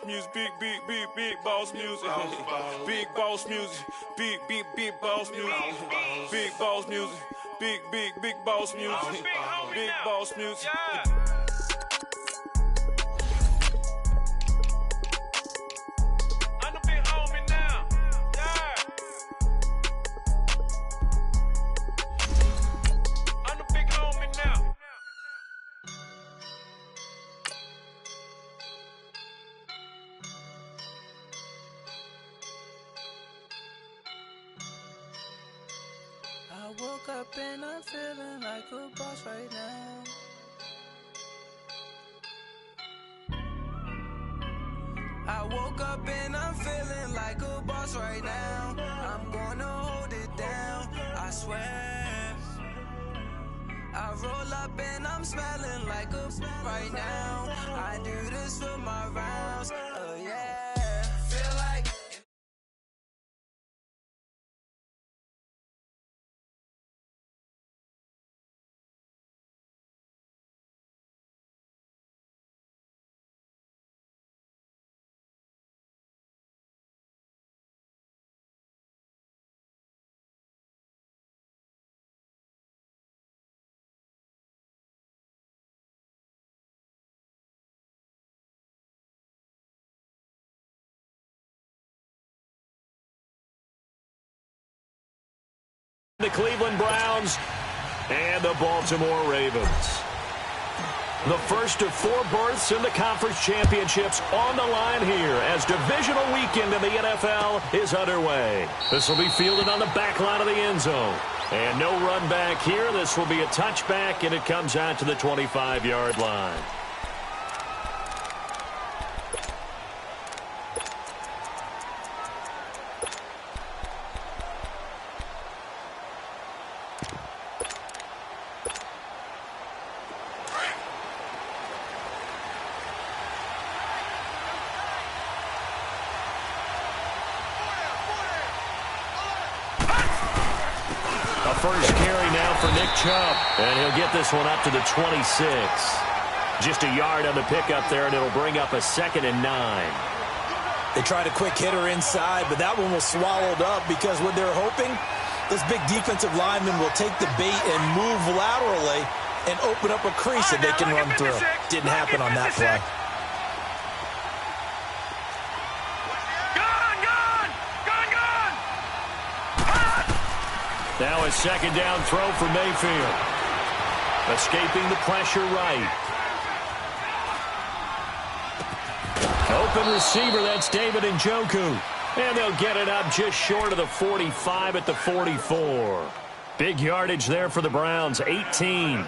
music, big boss music. Big boss music, big boss music. Big boss music, big boss music. Big boss music. I woke up and I'm feeling like a boss right now. I woke up and I'm feeling like a boss right now. I'm gonna hold it down, I swear. I roll up and I'm smelling like a right now. I do this for my rounds, oh yeah. Feel like the Cleveland Browns and the Baltimore Ravens. The first of 4 berths in the conference championships on the line here as divisional weekend in the NFL is underway. This will be fielded on the back line of the end zone. And no run back here. This will be a touchback, and it comes out to the 25-yard line. First carry now for Nick Chubb, and he'll get this one up to the 26. Just a yard on the pickup there, and it'll bring up a 2nd and 9. They tried a quick hitter inside, but that one was swallowed up because what they're hoping, this big defensive lineman will take the bait and move laterally and open up a crease that they can run through. Didn't happen on that play. Now a 2nd down throw for Mayfield. Escaping the pressure right. Open receiver, that's David Njoku. And they'll get it up just short of the 45 at the 44. Big yardage there for the Browns, 18.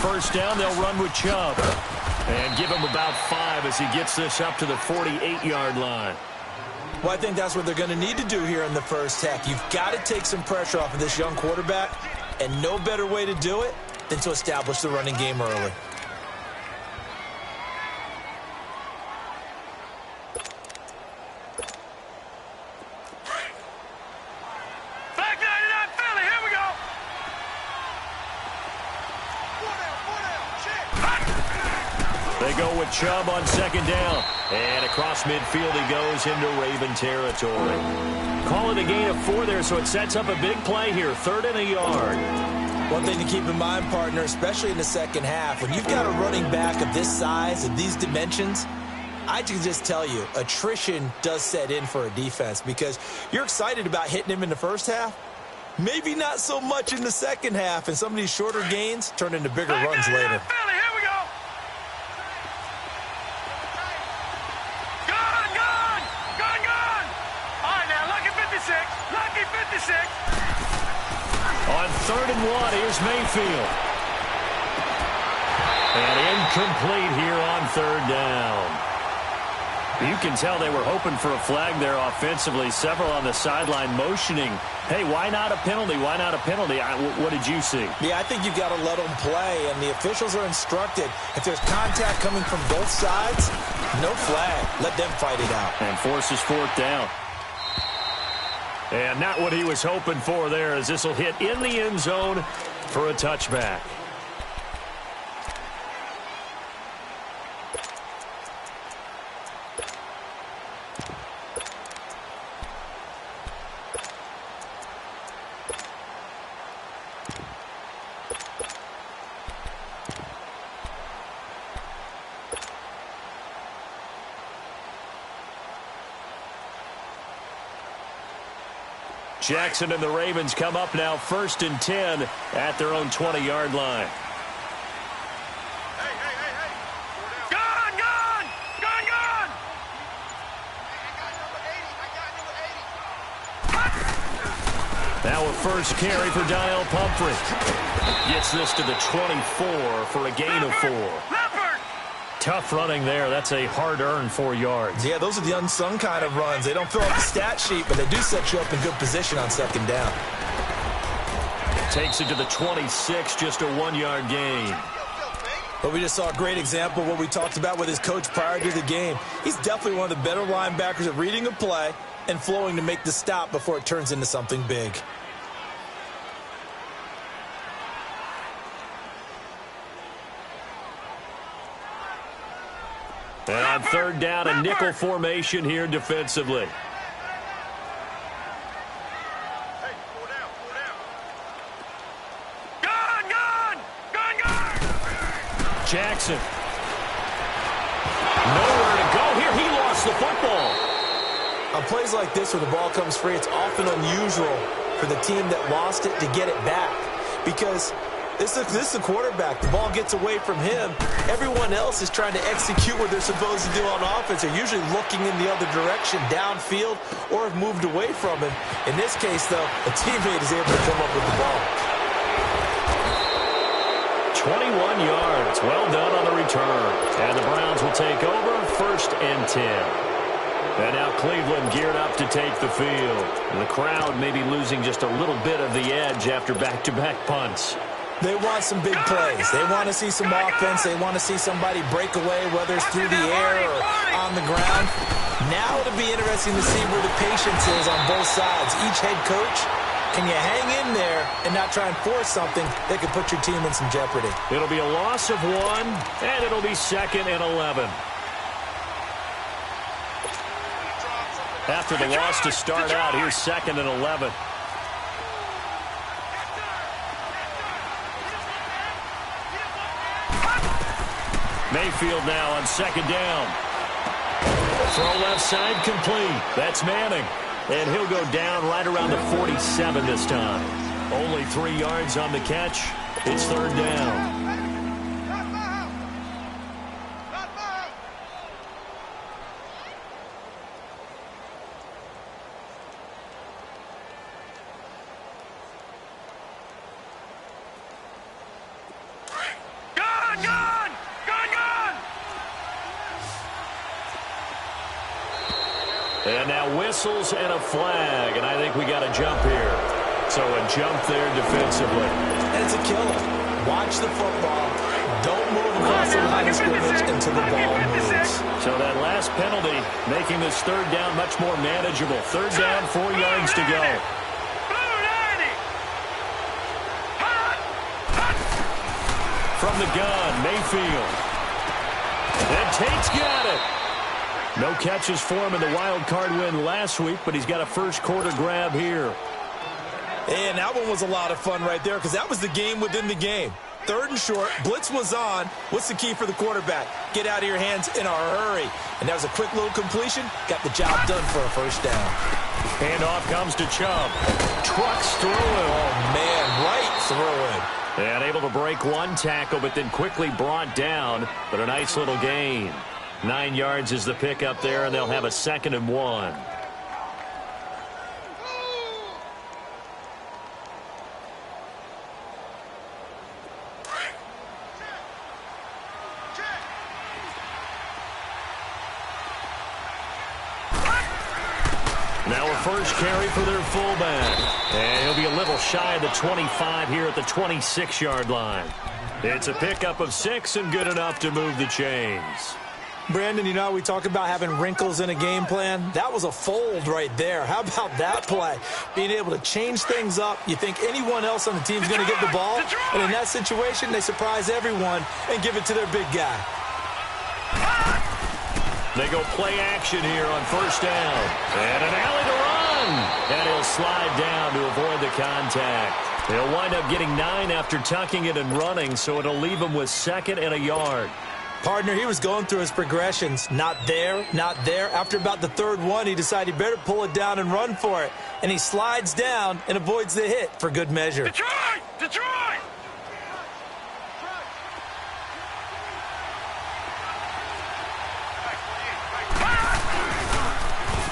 First down, they'll run with Chubb. And give him about 5 as he gets this up to the 48-yard line. Well, I think that's what they're going to need to do here in the first half. You've got to take some pressure off of this young quarterback, and no better way to do it than to establish the running game early. They go with Chubb on 2nd down. And across midfield he goes into Raven territory. Call it a gain of 4 there, so it sets up a big play here. 3rd and a yard. One thing to keep in mind, partner, especially in the second half, when you've got a running back of this size, of these dimensions, I can just tell you, attrition does set in for a defense because you're excited about hitting him in the first half. Maybe not so much in the second half, and some of these shorter gains turn into bigger runs later. On 3rd and 1, here's Mayfield. And incomplete here on 3rd down. You can tell they were hoping for a flag there offensively. Several on the sideline motioning, hey, why not a penalty? Why not a penalty? What did you see? Yeah, I think you've got to let them play, and the officials are instructed. If there's contact coming from both sides, no flag. Let them fight it out. And forces fourth down. And not what he was hoping for there, as this will hit in the end zone for a touchback. Jackson and the Ravens come up now 1st and 10 at their own 20-yard line. Gone! Now a first carry for Donnell Pumphrey. Gets this to the 24 for a gain of 4. Tough running there. That's a hard-earned 4 yards. Yeah, those are the unsung kind of runs. They don't fill out the stat sheet, but they do set you up in good position on 2nd down. Takes it to the 26, just a 1-yard gain. But we just saw a great example of what we talked about with his coach prior to the game. He's definitely one of the better linebackers at reading a play and flowing to make the stop before it turns into something big. And on 3rd down, a nickel formation here defensively. Jackson. Nowhere to go here. He lost the football. On plays like this where the ball comes free, it's often unusual for the team that lost it to get it back. Because this is the quarterback. The ball gets away from him. Everyone else is trying to execute what they're supposed to do on offense. They're usually looking in the other direction, downfield, or have moved away from him. In this case, though, a teammate is able to come up with the ball. 21 yards. Well done on the return. And the Browns will take over 1st and 10. And now Cleveland geared up to take the field. And the crowd may be losing just a little bit of the edge after back-to-back punts. They want some big plays. They want to see some offense. They want to see somebody break away, whether it's through the air or on the ground. Now it'll be interesting to see where the patience is on both sides. Each head coach, can you hang in there and not try and force something that could put your team in some jeopardy? It'll be a loss of 1, and it'll be 2nd and 11. After the loss to start out, here's 2nd and 11. Mayfield now on 2nd down. Throw left side complete. That's Manning. And he'll go down right around the 47 this time. Only 3 yards on the catch. It's 3rd down. And now whistles and a flag, and I think we got a jump here. So a jump there defensively. And it's a killer. Watch the football. Don't move across the line of scrimmage until the ball moves. So that last penalty making this 3rd down much more manageable. 3rd down, 4 yards to go. From the gun, Mayfield. And Tate's got it. No catches for him in the wild card win last week, but he's got a first-quarter grab here. And that one was a lot of fun right there because that was the game within the game. 3rd and short, blitz was on. What's the key for the quarterback? Get out of your hands in a hurry. And that was a quick little completion. Got the job done for a 1st down. Handoff comes to Chubb. Trucks through him. Oh, man, right through him. And able to break 1 tackle, but then quickly brought down. But a nice little gain. 9 yards is the pickup there, and they'll have a 2nd and 1. a first carry for their fullback. And he'll be a little shy of the 25 here at the 26-yard line. It's a pickup of 6 and good enough to move the chains. Brandon, you know, we talk about having wrinkles in a game plan. That was a fold right there. How about that play? Being able to change things up. You think anyone else on the team is going to get the ball, and in that situation, they surprise everyone and give it to their big guy. They go play action here on first down. And an alley to run. And he'll slide down to avoid the contact. He'll wind up getting 9 after tucking it and running, so it'll leave him with 2nd and a yard. Partner, he was going through his progressions. Not there, not there. After about the 3rd one, he decided he better pull it down and run for it. And he slides down and avoids the hit for good measure. Detroit! Detroit!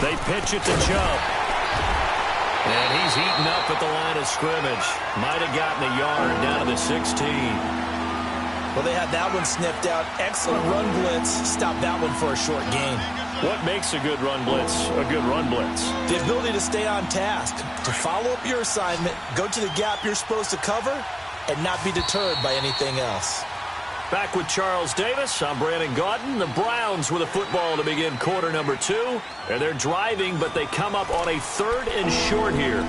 They pitch it to Chubb. And he's eaten up at the line of scrimmage. Might have gotten a yard down to the 16. Well, they had that one sniffed out. Excellent run blitz. Stop that one for a short gain. What makes a good run blitz a good run blitz? The ability to stay on task, to follow up your assignment, go to the gap you're supposed to cover, and not be deterred by anything else. Back with Charles Davis, I'm Brandon Gaudin. The Browns with a football to begin quarter number 2. And they're driving, but they come up on a 3rd and short here.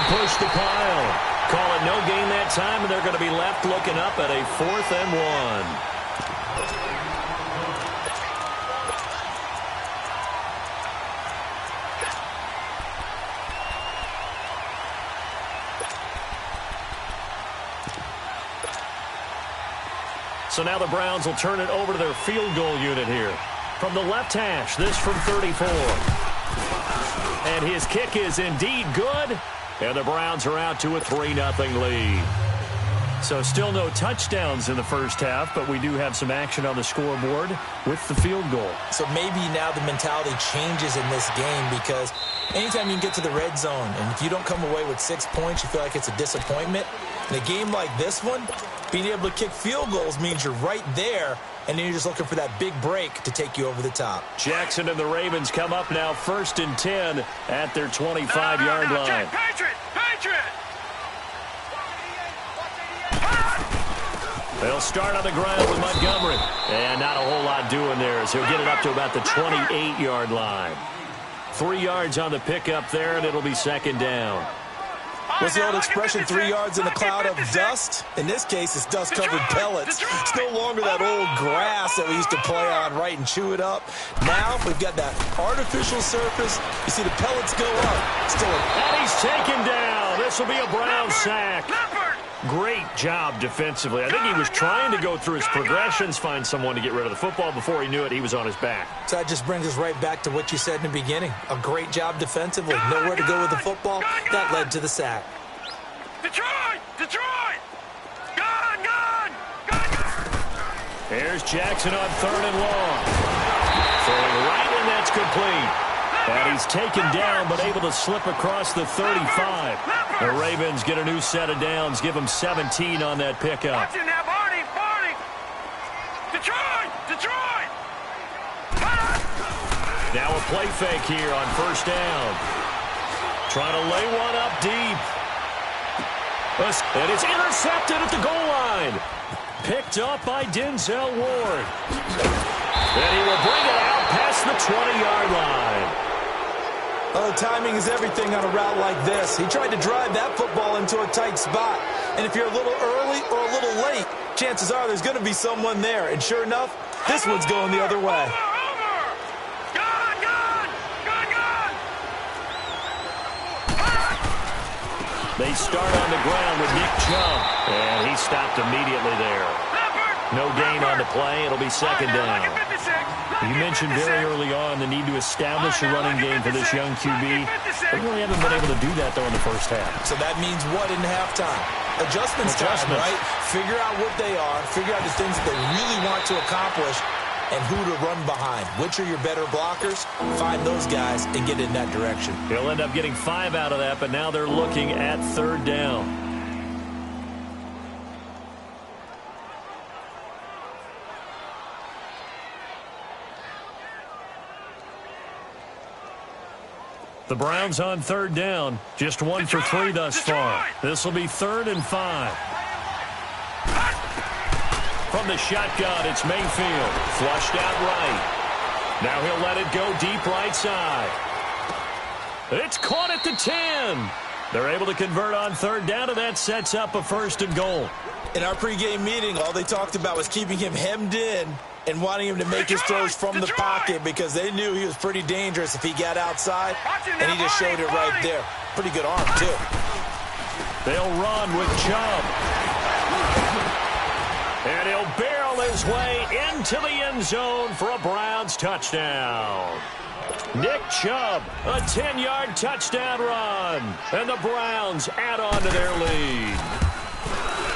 Push the pile. Call it no gain that time, and they're going to be left looking up at a 4th and 1. So now the Browns will turn it over to their field goal unit here. From the left hash, this from 34. And his kick is indeed good. And the Browns are out to a 3-0 lead. So still no touchdowns in the first half, but we do have some action on the scoreboard with the field goal. So maybe now the mentality changes in this game, because anytime you can get to the red zone, and if you don't come away with 6 points, you feel like it's a disappointment. In a game like this one, being able to kick field goals means you're right there, and then you're just looking for that big break to take you over the top. Jackson and the Ravens come up now 1st and 10 at their 25-yard line. Patriot! Patriot! They'll start on the ground with Montgomery. And not a whole lot doing there, as he'll get it up to about the 28-yard line. 3 yards on the pickup there, and it'll be 2nd down. What's the old expression, 3 yards in a cloud of dust? In this case, it's dust-covered pellets. It's no longer that old grass that we used to play on, right, and chew it up. Now we've got that artificial surface. You see the pellets go up. And he's taken down. This will be a Brown sack. Great job defensively. I think he was trying to go through his progressions, find someone to get rid of the football. Before he knew it, he was on his back. So that just brings us right back to what you said in the beginning. A great job defensively. Nowhere to go with the football. That led to the sack. Detroit! Detroit! Gone! Gone! Gone! Here's Jackson on 3rd and long. Throwing right, and that's complete. And he's taken down, but able to slip across the 35. The Ravens get a new set of downs, give them 17 on that pickup. Watch it now, Barney! Barney! Detroit! Detroit! Now a play fake here on 1st down. Trying to lay one up deep. And it's intercepted at the goal line. Picked up by Denzel Ward. And he will bring it out past the 20-yard line. Oh, timing is everything on a route like this. He tried to drive that football into a tight spot. And if you're a little early or a little late, chances are there's going to be someone there. And sure enough, this one's going the other way. They start on the ground with Nick Chubb. And he stopped immediately there. No gain on the play. It'll be second down. You mentioned very early on the need to establish a running game for this young QB. They really haven't been able to do that, though, in the first half. So that means what in halftime? Adjustments time, right? Figure out what they are. Figure out the things that they really want to accomplish and who to run behind. Which are your better blockers? Find those guys and get in that direction. He'll end up getting 5 out of that, but now they're looking at third down. The Browns on third down. Just 1 for 3 thus far. This will be 3rd and 5. From the shotgun, it's Mayfield. Flushed out right. Now he'll let it go deep right side. It's caught at the 10. They're able to convert on third down, and that sets up a 1st and goal. In our pregame meeting, all they talked about was keeping him hemmed in and wanting him to make his throws from the pocket because they knew he was pretty dangerous if he got outside, and he just showed it right there. Pretty good arm, too. They'll run with Chubb. And he'll barrel his way into the end zone for a Browns touchdown. Nick Chubb, a 10-yard touchdown run. And the Browns add on to their lead.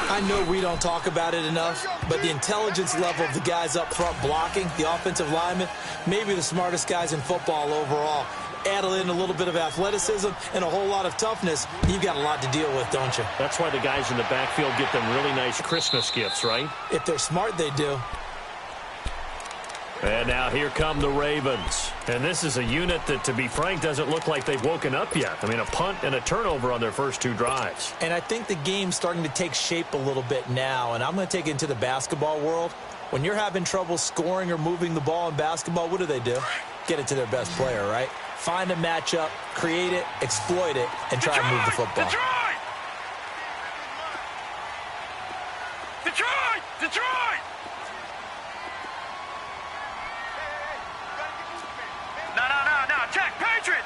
I know we don't talk about it enough, but the intelligence level of the guys up front blocking, the offensive linemen, maybe the smartest guys in football overall. Add in a little bit of athleticism and a whole lot of toughness, you've got a lot to deal with, don't you? That's why the guys in the backfield get them really nice Christmas gifts, right? If they're smart, they do. And now here come the Ravens. And this is a unit that, to be frank, doesn't look like they've woken up yet. I mean, a punt and a turnover on their first 2 drives. And I think the game's starting to take shape a little bit now, and I'm going to take it into the basketball world. When you're having trouble scoring or moving the ball in basketball, what do? Get it to their best player, right? Find a matchup, create it, exploit it, and try and move the football. Detroit! No, check, Patriot!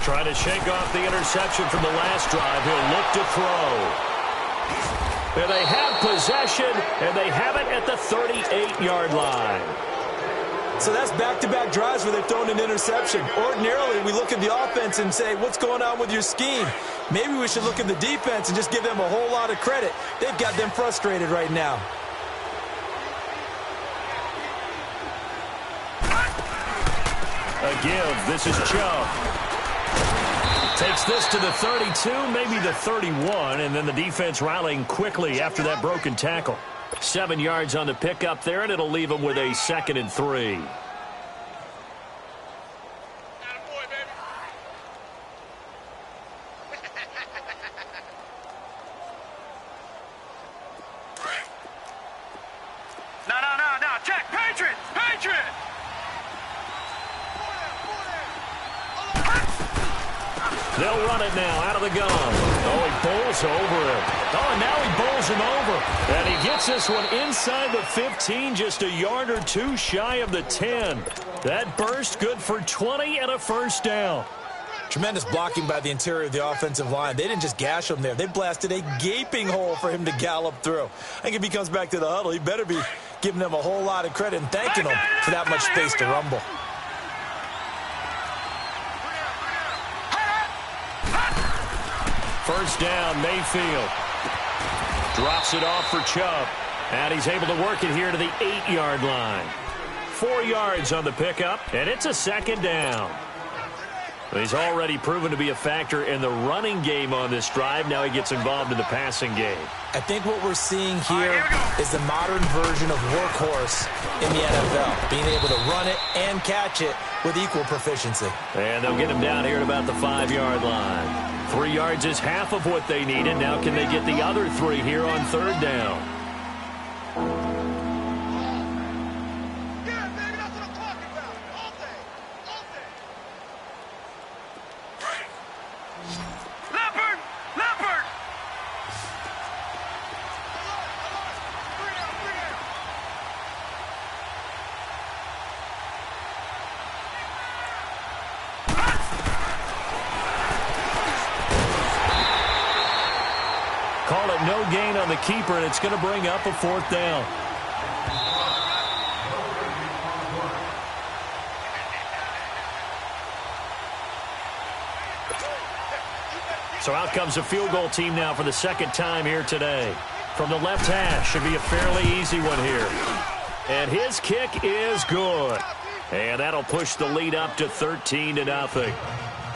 Trying to shake off the interception from the last drive. He'll look to throw. And they have possession, and they have it at the 38-yard line. So that's back-to-back drives where they've thrown an interception. Ordinarily, we look at the offense and say, what's going on with your scheme? Maybe we should look at the defense and just give them a whole lot of credit. They've got them frustrated right now. A give. This is Chubb. Takes this to the 32, maybe the 31, and then the defense rallying quickly after that broken tackle. 7 yards on the pickup there, and it'll leave them with a 2nd and 3. No, check, Patriot! They'll run it now out of the gun. Oh, he bowls over him. Oh, and now he bowls him over. And he gets this one inside the 15, just a yard or 2 shy of the 10. That burst good for 20 and a 1st down. Tremendous blocking by the interior of the offensive line. They didn't just gash him there. They blasted a gaping hole for him to gallop through. I think if he comes back to the huddle, he better be giving them a whole lot of credit and thanking them for that much space to rumble. First down, Mayfield. Drops it off for Chubb. And he's able to work it here to the 8-yard line. 4 yards on the pickup, and it's a 2nd down. He's already proven to be a factor in the running game on this drive. Now he gets involved in the passing game. I think what we're seeing here is the modern version of workhorse in the NFL, being able to run it and catch it with equal proficiency. And they'll get him down here at about the 5-yard line. 3 yards is half of what they needed. Now can they get the other 3 here on 3rd down? no gain on the keeper, and it's going to bring up a 4th down. So out comes a field goal team now for the 2nd time here today. From the left hash, should be a fairly easy one here. And his kick is good. And that'll push the lead up to 13-0.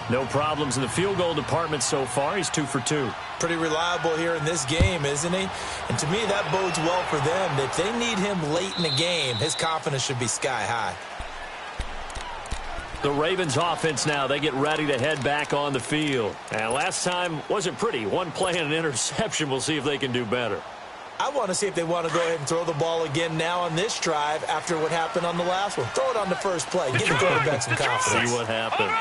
No problems in the field goal department so far. He's 2 for 2. Pretty reliable here in this game, isn't he? And to me, that bodes well for them. If they need him late in the game, his confidence should be sky high. The Ravens offense now, they get ready to head back on the field. And last time wasn't pretty. One play and an interception. We'll see if they can do better. I want to see if they want to go ahead and throw the ball again now on this drive after what happened on the last one. Throw it on the first play. Give the quarterback some confidence. See what happens.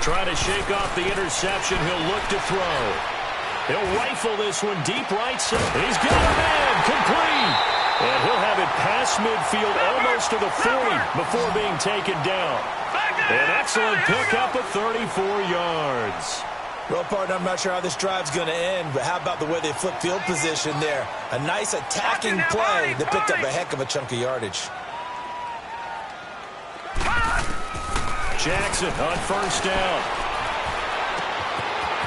Try to shake off the interception. He'll look to throw. He'll rifle this one deep right side. He's got it in. Complete. And he'll have it past midfield almost to the 40 before being taken down. An excellent pickup of 34 yards. Well, partner, I'm not sure how this drive's going to end, but how about the way they flip field position there? A nice attacking play that picked up a heck of a chunk of yardage. Jackson on 1st down.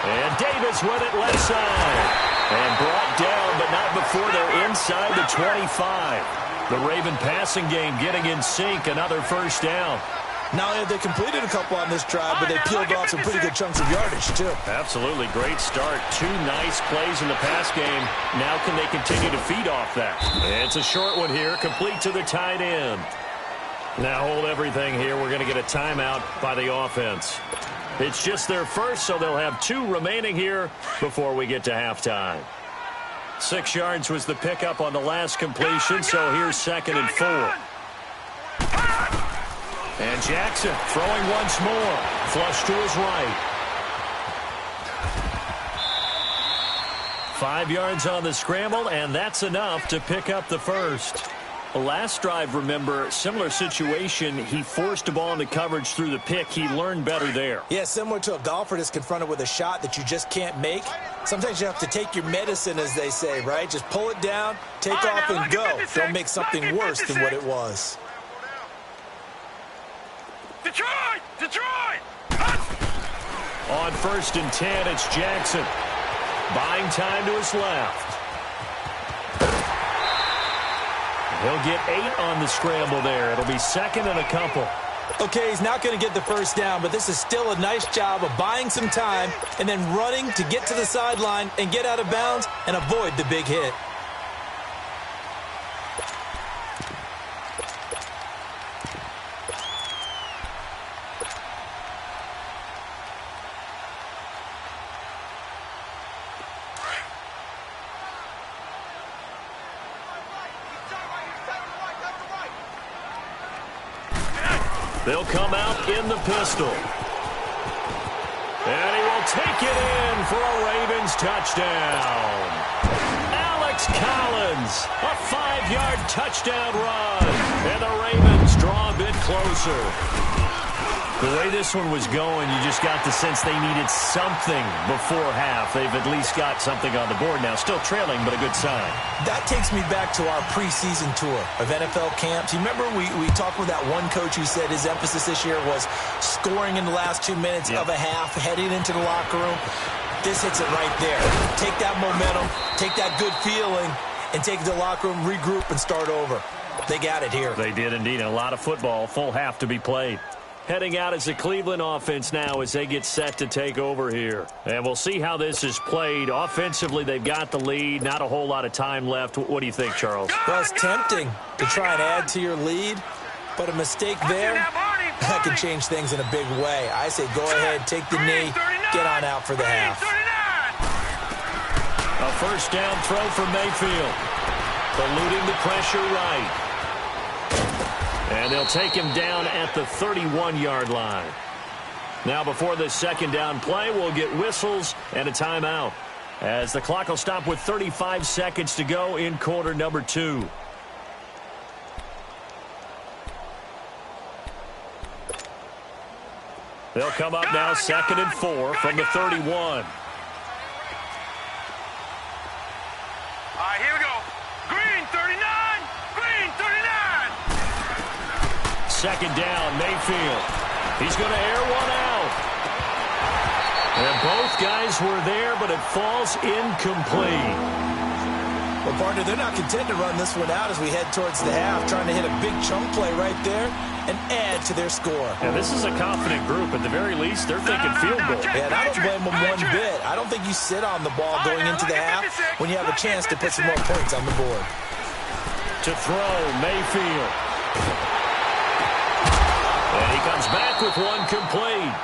And Davis with it left side. And brought down, but not before they're inside the 25. The Raven passing game getting in sync. Another 1st down. Not only have they completed a couple on this drive, but they peeled off some pretty good chunks of yardage, too. Absolutely. Great start. 2 nice plays in the pass game. Now can they continue to feed off that? It's a short one here, complete to the tight end. Now hold everything here. We're going to get a timeout by the offense. It's just their first, so they'll have 2 remaining here before we get to halftime. 6 yards was the pickup on the last completion, so here's 2nd and 4. And Jackson throwing once more. Flush to his right. 5 yards on the scramble, and that's enough to pick up the first. Last drive, remember, similar situation. He forced the ball into coverage through the pick. He learned better there. Yeah, similar to a golfer that's confronted with a shot that you just can't make. Sometimes you have to take your medicine, as they say, right? Just pull it down, take off, and go. Don't make something worse than what it was. Detroit! On 1st and 10, it's Jackson. Buying time to his left. He'll get 8 on the scramble there. It'll be 2nd and a couple. Okay, he's not going to get the 1st down, but this is still a nice job of buying some time and then running to get to the sideline and get out of bounds and avoid the big hit. They'll come out in the pistol. And he will take it in for a Ravens touchdown. Alex Collins, a 5-yard touchdown run. And the Ravens draw a bit closer. The way this one was going, you just got the sense they needed something before half. They've at least got something on the board now. Still trailing, but a good sign. That takes me back to our preseason tour of NFL camps. You remember we talked with that one coach who said his emphasis this year was scoring in the last 2 minutes of a half, heading into the locker room. This hits it right there. Take that momentum, take that good feeling, and take it to the locker room, regroup, and start over. They got it here. They did indeed. A lot of football, full half to be played. Heading out as the Cleveland offense now as they get set to take over here. And we'll see how this is played. Offensively, they've got the lead. Not a whole lot of time left. What do you think, Charles? Well, it's tempting to try and add to your lead, but a mistake there, that could change things in a big way. I say go ahead, take the knee, get on out for the half. A 1st down throw for Mayfield. Eluding the pressure right. And they'll take him down at the 31-yard line. Now before this 2nd down play, we'll get whistles and a timeout, as the clock will stop with 35 seconds to go in quarter number 2. They'll come up now 2nd and 4 from the 31. All right, here we go. Green 39. Green 39. 2nd down, Mayfield. He's going to air one out. And both guys were there, but it falls incomplete. Well, partner, they're not content to run this one out as we head towards the half, trying to hit a big chunk play right there and add to their score. And this is a confident group. At the very least, they're thinking field goal. Yeah, and I don't blame them one bit. I don't think you sit on the ball going into the half when you have a chance to put some more points on the board. To throw, Mayfield. And he comes back with one complete.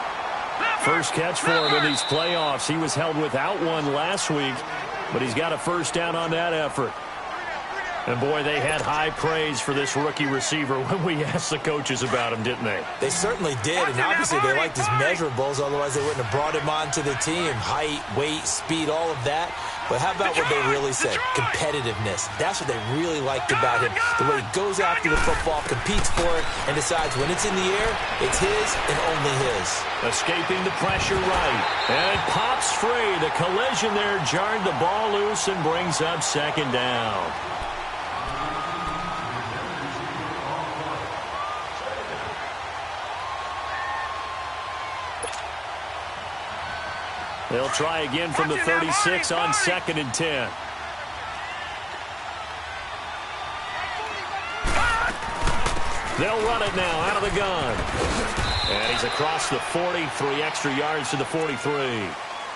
First catch for him in these playoffs. He was held without one last week, but he's got a first down on that effort. And, boy, they had high praise for this rookie receiver when we asked the coaches about him, didn't they? They certainly did, and obviously they liked his measurables. Otherwise, they wouldn't have brought him onto the team. Height, weight, speed, all of that. But how about what they really said? Competitiveness. That's what they really liked about him. The way he goes after the football, competes for it, and decides when it's in the air, it's his and only his. Escaping the pressure right. And it pops free. The collision there jarred the ball loose and brings up 2nd down. They'll try again from the 36 on 2nd and 10. They'll run it now out of the gun. And he's across the 40, 3 extra yards to the 43.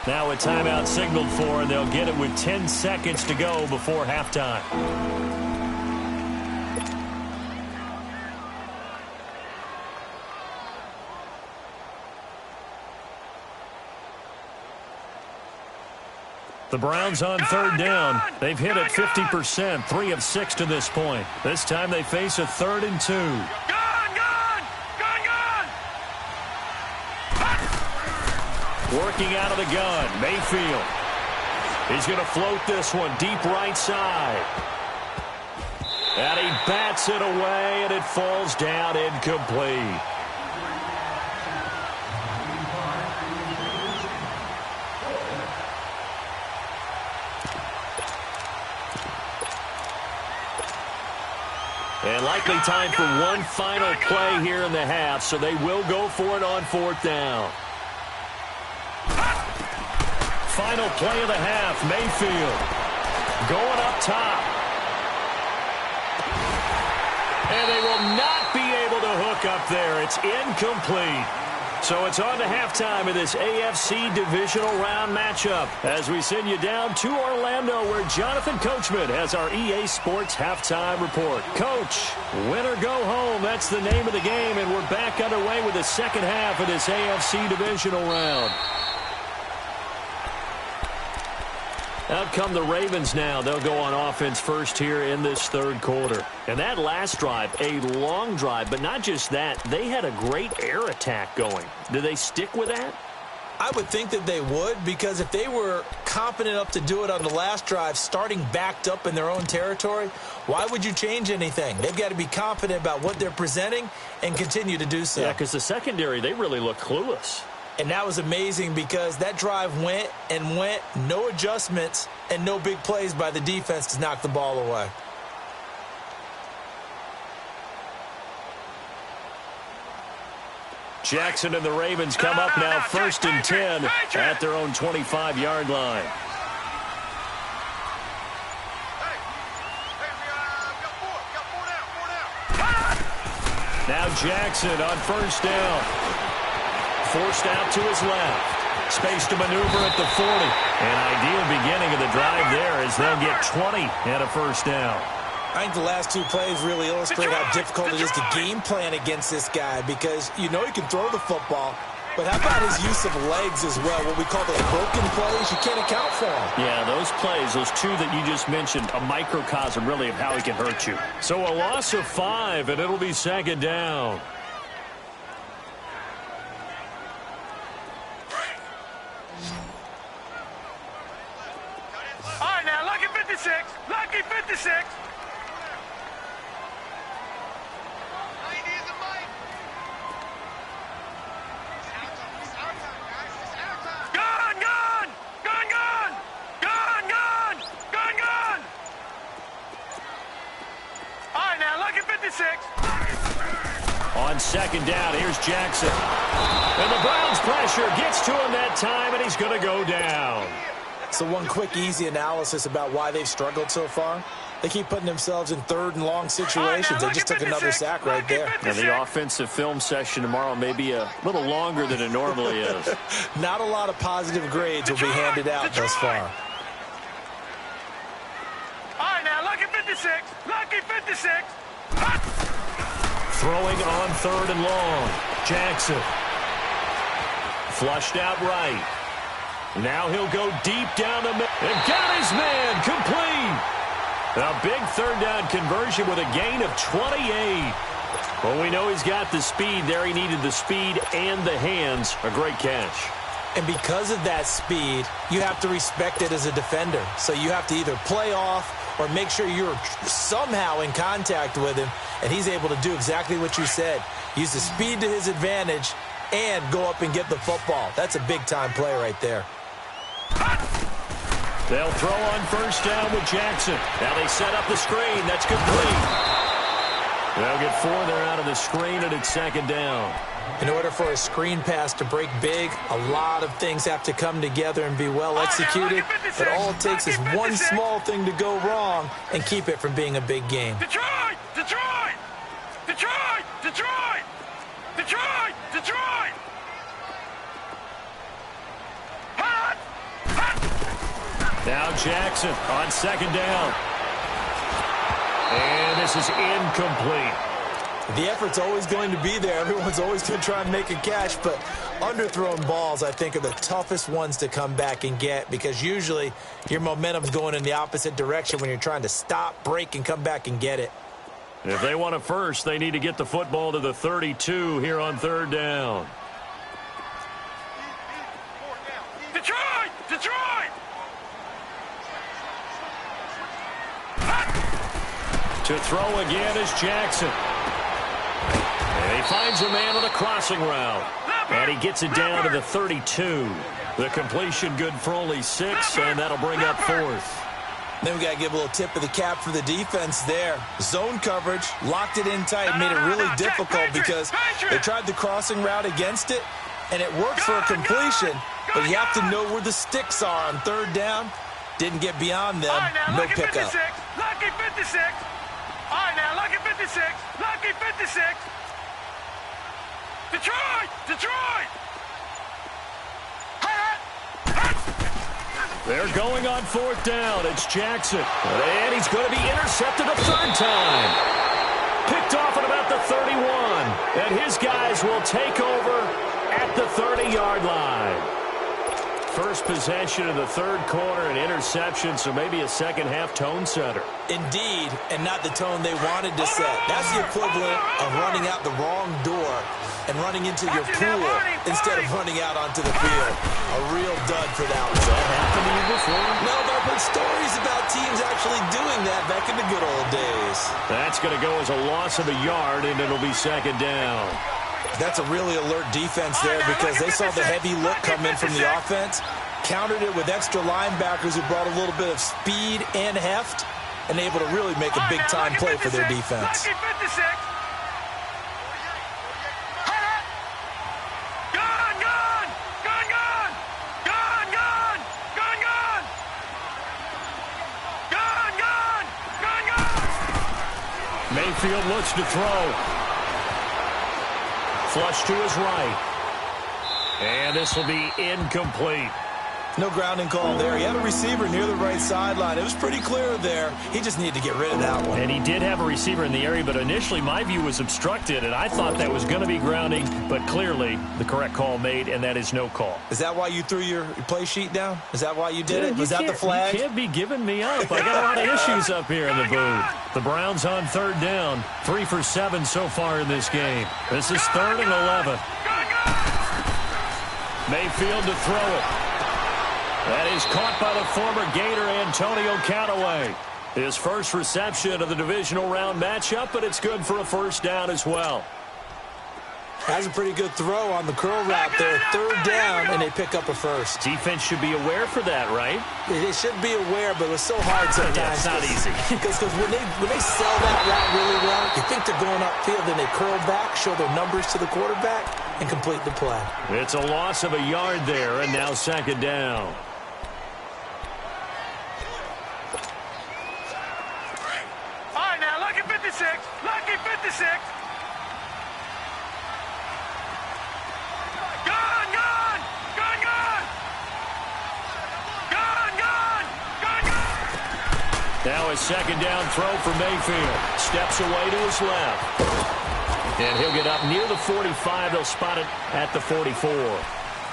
Now a timeout signaled for, and they'll get it with 10 seconds to go before halftime. The Browns on 3rd down. They've hit it 50%, 3 of 6 to this point. This time they face a 3rd and 2. Working out of the gun, Mayfield. He's going to float this one deep right side. And he bats it away, and it falls down incomplete. And likely time for one final play here in the half, so they will go for it on 4th down. Final play of the half, Mayfield going up top. And they will not be able to hook up there. It's incomplete. So it's on to halftime of this AFC divisional round matchup as we send you down to Orlando where Jonathan Coachman has our EA Sports halftime report. Coach, win or go home, that's the name of the game, and we're back underway with the second half of this AFC divisional round. Out come the Ravens now. They'll go on offense first here in this 3rd quarter. And that last drive, a long drive, but not just that. They had a great air attack going. Do they stick with that? I would think that they would, because if they were confident enough to do it on the last drive, starting backed up in their own territory, why would you change anything? They've got to be confident about what they're presenting and continue to do so. Yeah, because the secondary, they really look clueless. And that was amazing because that drive went and went, no adjustments, and no big plays by the defense to knock the ball away. Jackson and the Ravens come up now 1st and 10 at their own 25-yard line. Now Jackson on 1st down. Forced out to his left. Space to maneuver at the 40. An ideal beginning of the drive there as they'll get 20 and a 1st down. I think the last 2 plays really illustrate how difficult it is to game plan against this guy because you know he can throw the football, but how about his use of legs as well? What we call those broken plays, you can't account for them. Yeah, those plays, those 2 that you just mentioned, a microcosm really of how he can hurt you. So a loss of 5, and it'll be 2nd down. All right, now, lucky 56. Lucky 56. On second down, here's Jackson. And the Browns pressure gets to him that time, and he's going to go down. So one quick, easy analysis about why they've struggled so far. They keep putting themselves in third and long situations. They just took another sack right there. And the offensive film session tomorrow may be a little longer than it normally is. Not a lot of positive grades will be handed out thus far. All right, now, lucky 56. Lucky 56. Throwing on third and long. Jackson. Flushed out right. Now he'll go deep down the middle. And got his man complete. A big third down conversion with a gain of 28. Well, we know he's got the speed there. He needed the speed and the hands. A great catch. And because of that speed, you have to respect it as a defender. So you have to either play off or make sure you're somehow in contact with him. And he's able to do exactly what you said. Use the speed to his advantage and go up and get the football. That's a big-time play right there. They'll throw on first down with Jackson. Now they set up the screen. That's complete. They'll get 4 there out of the screen, and it's second down. In order for a screen pass to break big, a lot of things have to come together and be well executed. But all it takes is one small thing to go wrong and keep it from being a big game. Detroit! Detroit! Detroit! Detroit! Detroit! Detroit! Hot! Hot! Now Jackson on second down. And this is incomplete. The effort's always going to be there. Everyone's always going to try and make a catch, but underthrown balls, I think, are the toughest ones to come back and get because usually your momentum's going in the opposite direction when you're trying to stop, break, and come back and get it. If they want a first, they need to get the football to the 32 here on third down. Detroit! Detroit! To throw again is Jackson. And he finds a man on a crossing route. And he gets it down to the 32. The completion good for only 6, and that'll bring up 4th. Then we got to give a little tip of the cap for the defense there. Zone coverage, locked it in tight, made it really difficult because they tried the crossing route against it, and it worked for a completion, but you have to know where the sticks are on third down. Didn't get beyond them, no pickup. Lucky 56. All right, now, lucky 56. Lucky 56. Detroit! Detroit! They're going on fourth down. It's Jackson. And he's going to be intercepted a third time. Picked off at about the 31. And his guys will take over at the 30-yard line. First possession of the third quarter, an interception, so maybe a second-half tone setter. Indeed, and not the tone they wanted to set. That's the equivalent of running out the wrong door and running into your pool instead of running out onto the field. A real dud for that one. Has that happened to you before? No, but I've heard stories about teams actually doing that back in the good old days. That's going to go as a loss of a yard, and it'll be second down. That's a really alert defense there because they saw the heavy look come in from the offense, countered it with extra linebackers who brought a little bit of speed and heft, and able to really make a big-time play for their defense. Mayfield looks to throw. Flush to his right. And this will be incomplete. No grounding call there. He had a receiver near the right sideline. It was pretty clear there. He just needed to get rid of that one. And he did have a receiver in the area, but initially my view was obstructed, and I thought that was going to be grounding, but clearly the correct call made, and that is no call. Is that why you threw your play sheet down? Is that why you did it? Was that the flag? You can't be giving me up. I got a lot of issues up here in the booth. The Browns on third down. 3 for 7 so far in this game. This is 3rd and 11. Mayfield to throw it. That is caught by the former Gator Antonio Callaway. His first reception of the divisional round matchup, but it's good for a first down as well. That's a pretty good throw on the curl route there. Third down, and they pick up a first. Defense should be aware for that, right? They should be aware, but it's so hard sometimes. Yeah, it's not easy. Because when they sell that route really well, you think they're going upfield, then they curl back, show their numbers to the quarterback, and complete the play. It's a loss of a yard there, and now second down. All right, now, lucky 56. Lucky 56. Now a second down throw for Mayfield. Steps away to his left. And he'll get up near the 45. They'll spot it at the 44.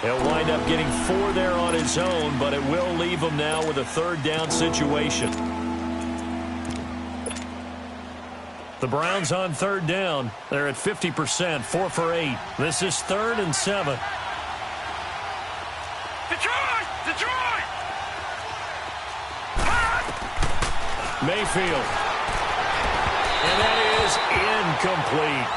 He'll wind up getting 4 there on his own, but it will leave him now with a third down situation. The Browns on third down. They're at 50%, 4 for 8. This is 3rd and 7. Detroit! Mayfield. And that is incomplete.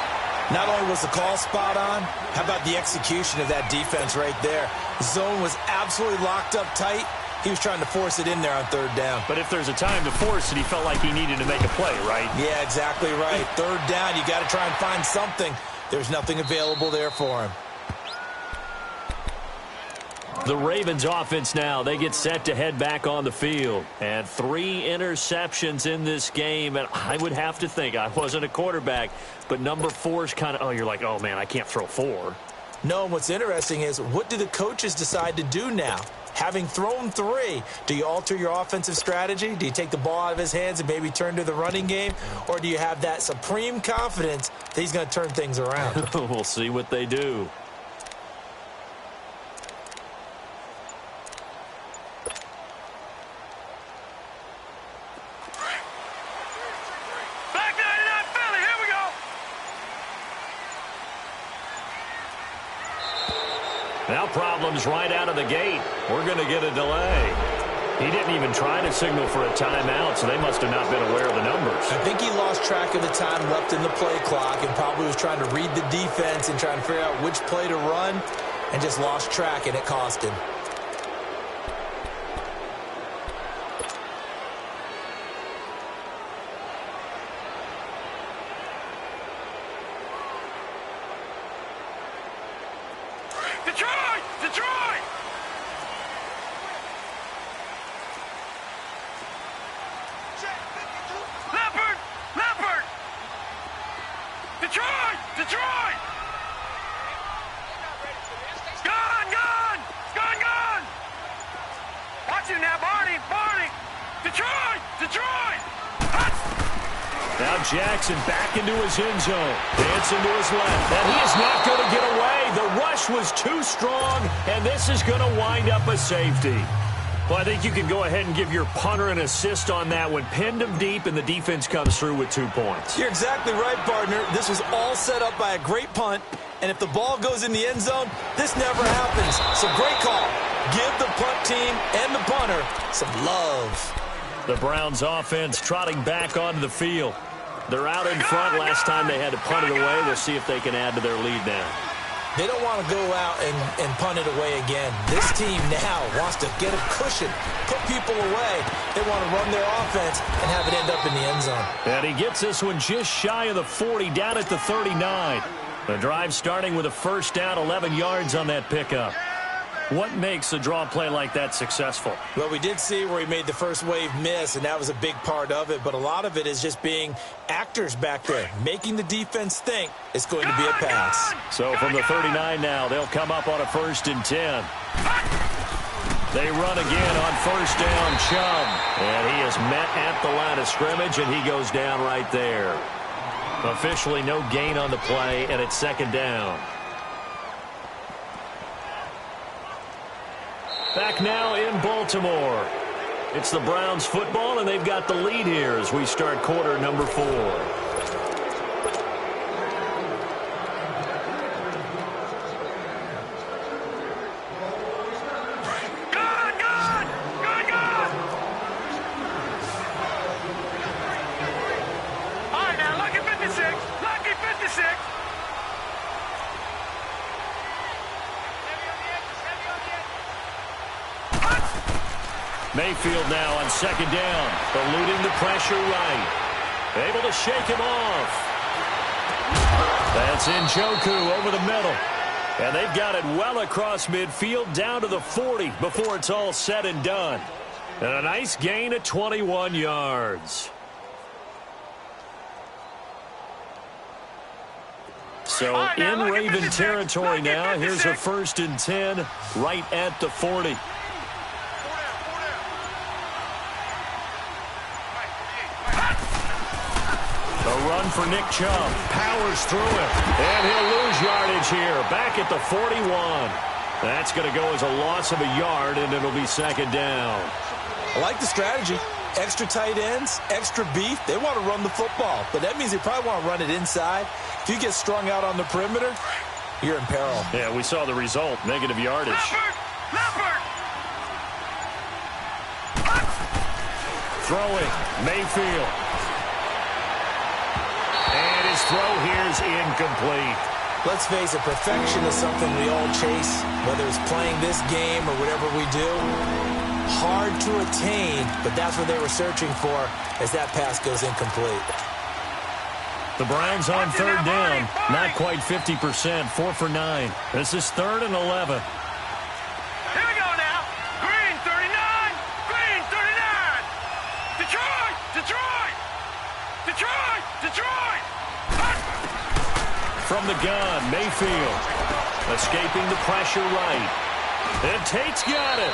Not only was the call spot on, how about the execution of that defense right there? The zone was absolutely locked up tight. He was trying to force it in there on third down. But if there's a time to force it, he felt like he needed to make a play, right? Yeah, exactly right. Third down, you got to try and find something. There's nothing available there for him. The Ravens offense now, they get set to head back on the field. And 3 interceptions in this game. And I would have to think, I wasn't a quarterback, but number 4 is kind of, you're like, oh, man, I can't throw 4. No, and what's interesting is, what do the coaches decide to do now? Having thrown 3, do you alter your offensive strategy? Do you take the ball out of his hands and maybe turn to the running game? Or do you have that supreme confidence that he's going to turn things around? We'll see what they do. Now problems right out of the gate. We're going to get a delay. He didn't even try to signal for a timeout, so they must have not been aware of the numbers. I think he lost track of the time left in the play clock and probably was trying to read the defense and trying to figure out which play to run and just lost track, and it cost him. Jackson back into his end zone. Dancing to his left. And he is not going to get away. The rush was too strong, and this is going to wind up a safety. Well, I think you can go ahead and give your punter an assist on that one. Pinned him deep, and the defense comes through with 2 points. You're exactly right, partner. This was all set up by a great punt, and if the ball goes in the end zone, this never happens. So great call. Give the punt team and the punter some love. The Browns offense trotting back onto the field. They're out in front. Last time they had to punt it away. We'll see if they can add to their lead now. They don't want to go out and punt it away again. This team now wants to get a cushion, put people away. They want to run their offense and have it end up in the end zone. And he gets this one just shy of the 40, down at the 39. The drive starting with a first down, 11 yards on that pickup. What makes a draw play like that successful? Well, we did see where he made the first wave miss, and that was a big part of it. But a lot of it is just being actors back there, making the defense think it's going to be a pass. So from the 39 now, they'll come up on a 1st and 10. They run again on first down, Chubb. And he is met at the line of scrimmage, and he goes down right there. Officially no gain on the play, and it's second down. Back now in Baltimore. It's the Browns football, and they've got the lead here as we start quarter number 4. Mayfield now on second down, eluding the pressure right. Able to shake him off. That's Njoku over the middle. And they've got it well across midfield down to the 40 before it's all said and done. And a nice gain of 21 yards. So in Raven territory now, here's a 1st and 10 right at the 40. A run for Nick Chubb. Powers through it. And he'll lose yardage here. Back at the 41. That's going to go as a loss of a yard, and it'll be second down. I like the strategy. Extra tight ends, extra beef. They want to run the football, but that means they probably want to run it inside. If you get strung out on the perimeter, you're in peril. Yeah, we saw the result. Negative yardage. Leopard! Throwing. Mayfield. And his throw here's incomplete. Let's face it, perfection is something we all chase, whether it's playing this game or whatever we do. Hard to attain, but that's what they were searching for as that pass goes incomplete. The Browns on third down. Not quite 50%. 4 for 9. This is 3rd and 11. Here we go now. Green 39. Green 39. Detroit! Detroit! Detroit! Detroit! From the gun, Mayfield. Escaping the pressure right. And Tate's got it.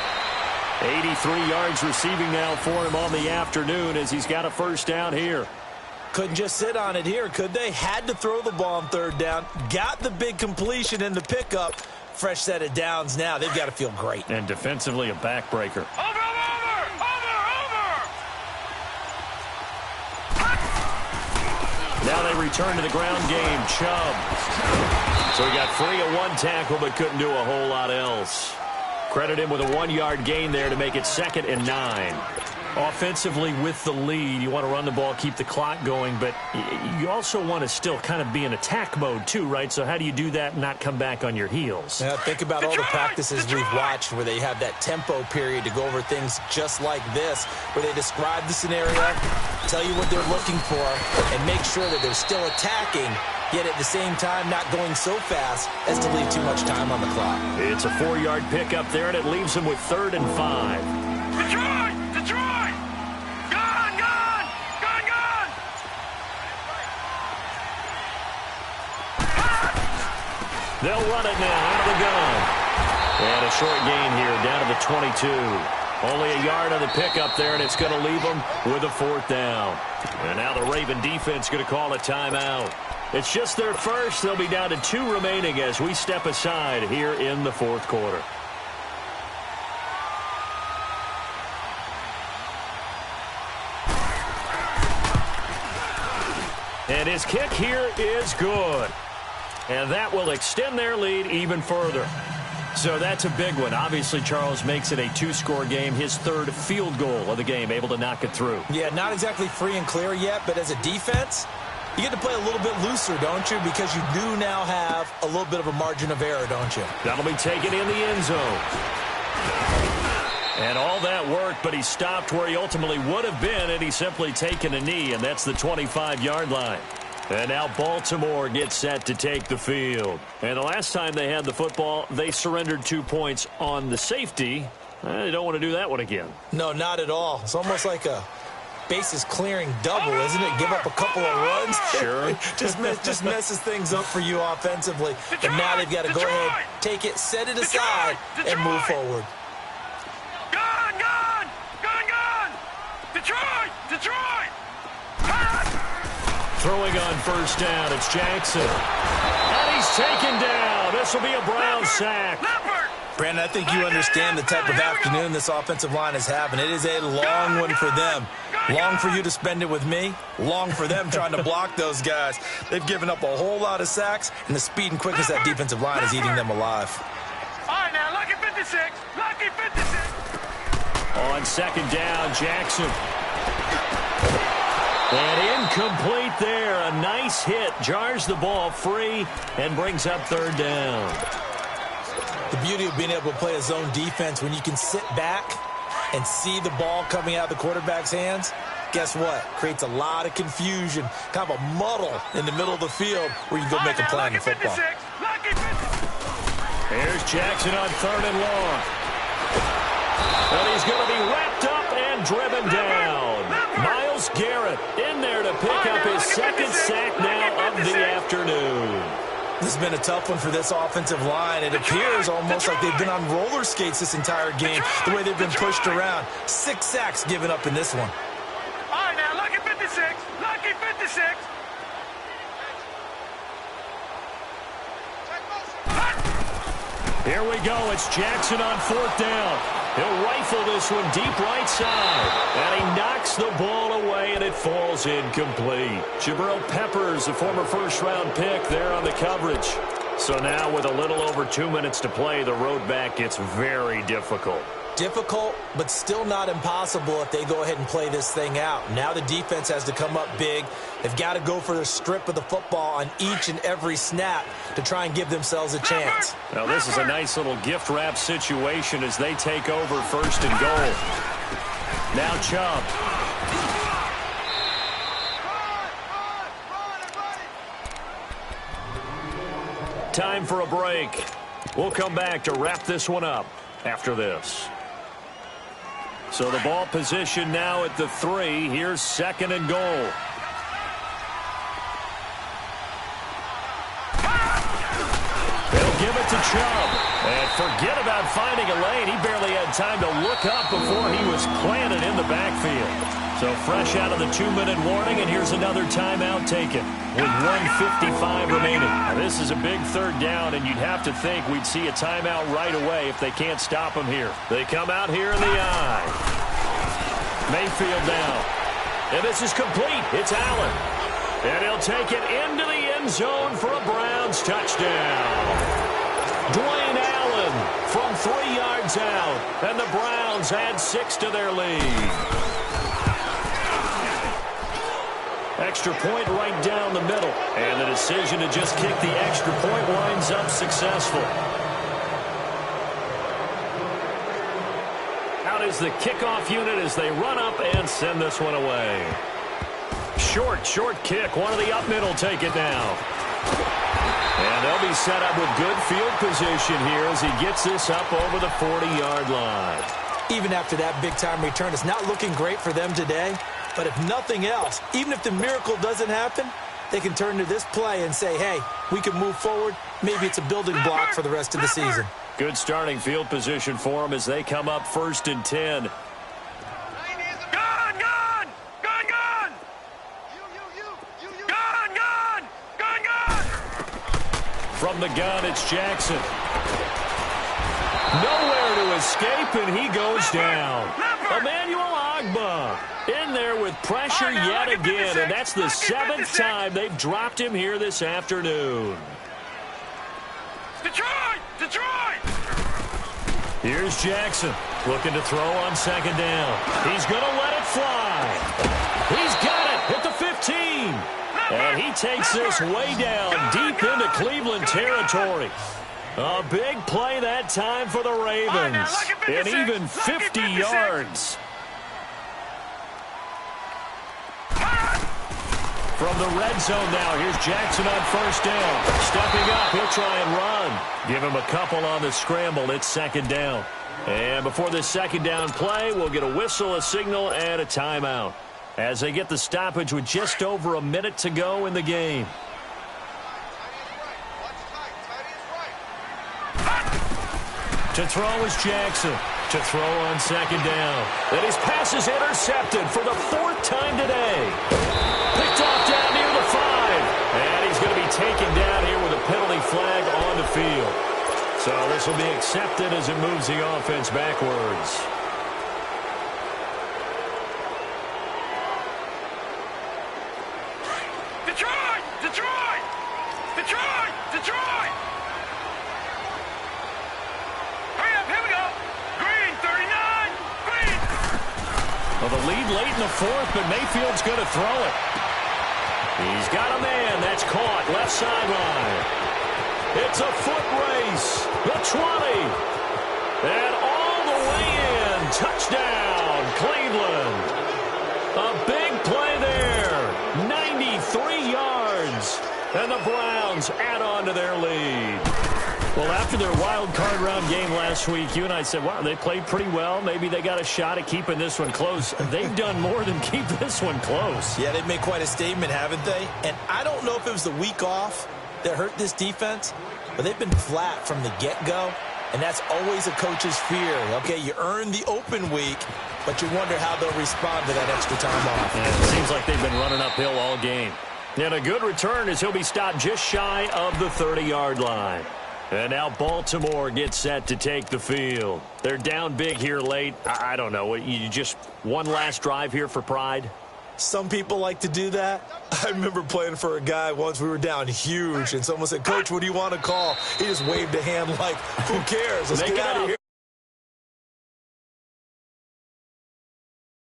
83 yards receiving now for him on the afternoon as he's got a first down here. Couldn't just sit on it here, could they? Had to throw the ball on third down. Got the big completion in the pickup. Fresh set of downs now. They've got to feel great. And defensively a backbreaker. Over! Now they return to the ground game. Chubb. So he got free of one tackle but couldn't do a whole lot else. Credit him with a 1-yard gain there to make it 2nd and 9. Offensively with the lead, you want to run the ball, keep the clock going, but you also want to still kind of be in attack mode too, right? So how do you do that and not come back on your heels? Yeah, think about all the practices we've watched where they have that tempo period to go over things just like this, where they describe the scenario, tell you what they're looking for, and make sure that they're still attacking, yet at the same time not going so fast as to leave too much time on the clock. It's a 4-yard pickup there, and it leaves them with 3rd and 5. Detroit! Detroit! Gone! Gone! Gone! Gone! They'll run it now out of the gun. And a short gain here down to the 22. Only a yard on the pickup there, and it's going to leave them with a 4th down. And now the Raven defense going to call a timeout. It's just their first. They'll be down to 2 remaining as we step aside here in the 4th quarter. And his kick here is good. And that will extend their lead even further. So that's a big one. Obviously, Charles makes it a 2-score game. His 3rd field goal of the game, able to knock it through. Yeah, not exactly free and clear yet, but as a defense, you get to play a little bit looser, don't you? Because you do now have a little bit of a margin of error, don't you? That'll be taken in the end zone. And all that worked, but he stopped where he ultimately would have been, and he's simply taken a knee, and that's the 25-yard line. And now Baltimore gets set to take the field. And the last time they had the football, they surrendered 2 points on the safety. They don't want to do that one again. No, not at all. It's almost like a bases clearing double, isn't it? Give up a couple of runs. Sure. just messes things up for you offensively. But now they've got to go ahead, take it, set it aside, and move forward. Gone! Gone! Gone! Gone! Detroit! Detroit! Throwing on first down, it's Jackson. And he's taken down. This will be a Brown sack. Brandon, I think you understand the type of afternoon this offensive line is having. It is a long one for them. Long for you to spend it with me. Long for them trying to block those guys. They've given up a whole lot of sacks, and the speed and quickness of that defensive line is eating them alive. All right, now, lucky 56. Lucky 56. On second down, Jackson. And incomplete there. A nice hit. Jars the ball free and brings up third down. The beauty of being able to play a zone defense when you can sit back and see the ball coming out of the quarterback's hands, guess what? Creates a lot of confusion, kind of a muddle in the middle of the field where you can go make a play on the football. Here's Jackson on 3rd and long. And he's going to be wrapped up and driven down. Myles Garrett in there to pick up his second sack now of the afternoon. This has been a tough one for this offensive line. It appears almost like they've been on roller skates this entire game, the way they've been pushed around. 6 sacks given up in this one. All right, now, lucky 56. Lucky 56. Here we go. It's Jackson on 4th down. He'll rifle this one deep right side. And he knocks the ball away, and it falls incomplete. Jabril Peppers, a former first-round pick, there on the coverage. So now with a little over 2 minutes to play, the road back gets very difficult. Difficult, but still not impossible if they go ahead and play this thing out. Now the defense has to come up big. They've got to go for the strip of the football on each and every snap to try and give themselves a chance. Now this is a nice little gift wrap situation as they take over 1st and goal. Now Chubb. Time for a break. We'll come back to wrap this one up after this. So the ball position now at the 3. Here's 2nd and goal. They'll give it to Chubb. And forget about finding a lane. He barely had time to look up before he was planted in the backfield. So fresh out of the 2-minute warning, and here's another timeout taken with 1:55 remaining. Now, this is a big 3rd down, and you'd have to think we'd see a timeout right away if they can't stop him here. They come out here in the eye. Mayfield down. And this is complete. It's Allen. And he'll take it into the end zone for a Browns touchdown. Dwayne Allen from 3 yards out. And the Browns add 6 to their lead. Extra point right down the middle. And the decision to just kick the extra point winds up successful. Out is the kickoff unit as they run up and send this one away. Short kick. One of the up middle take it now. And they'll be set up with good field position here as he gets this up over the 40-yard line. Even after that big-time return, it's not looking great for them today. But if nothing else, even if the miracle doesn't happen, they can turn to this play and say, hey, we can move forward. Maybe it's a building block for the rest of the season. Good starting field position for them as they come up 1st and 10. From the gun, it's Jackson. Nowhere to escape, and he goes down. Emmanuel Ogbah in there with pressure yet again, and that's the 7th time they've dropped him here this afternoon. Detroit! Here's Jackson looking to throw on 2nd down. He's going to let it fly. He's got it at the 15. And he takes this way down deep into Cleveland territory. A big play that time for the Ravens. And even 50 yards. From the red zone now, here's Jackson on 1st down. Stepping up, he'll try and run. Give him a couple on the scramble. It's 2nd down. And before this 2nd down play, we'll get a whistle, a signal, and a timeout as they get the stoppage with just over a minute to go in the game. To throw is Jackson. To throw on 2nd down. And his pass is intercepted for the 4th time today. Picked off down near the 5. And he's going to be taken down here with a penalty flag on the field. So this will be accepted as it moves the offense backwards. Detroit! Hurry up, here we go. Green, 39, Green. Well, the lead late in the 4th, but Mayfield's going to throw it. He's got a man. That's caught. Left sideline. It's a foot race. The 20. And all the way in And touchdown, Cleveland. A big play there. 93 yards. And the Browns add on to their lead. Well, after their wild card round game last week, you and I said, wow, they played pretty well. Maybe they got a shot at keeping this one close. They've done more than keep this one close. Yeah, they've made quite a statement, haven't they? And I don't know if it was the week off that hurt this defense, but they've been flat from the get-go, and that's always a coach's fear. Okay, you earn the open week, but you wonder how they'll respond to that extra time off. Yeah, it seems like they've been running uphill all game. And a good return as he'll be stopped just shy of the 30-yard line. And now Baltimore gets set to take the field. They're down big here late. I don't know. You just one last drive here for pride? Some people like to do that. I remember playing for a guy once. We were down huge, and someone said, Coach, what do you want to call? He just waved a hand like, who cares? Let's get out of here.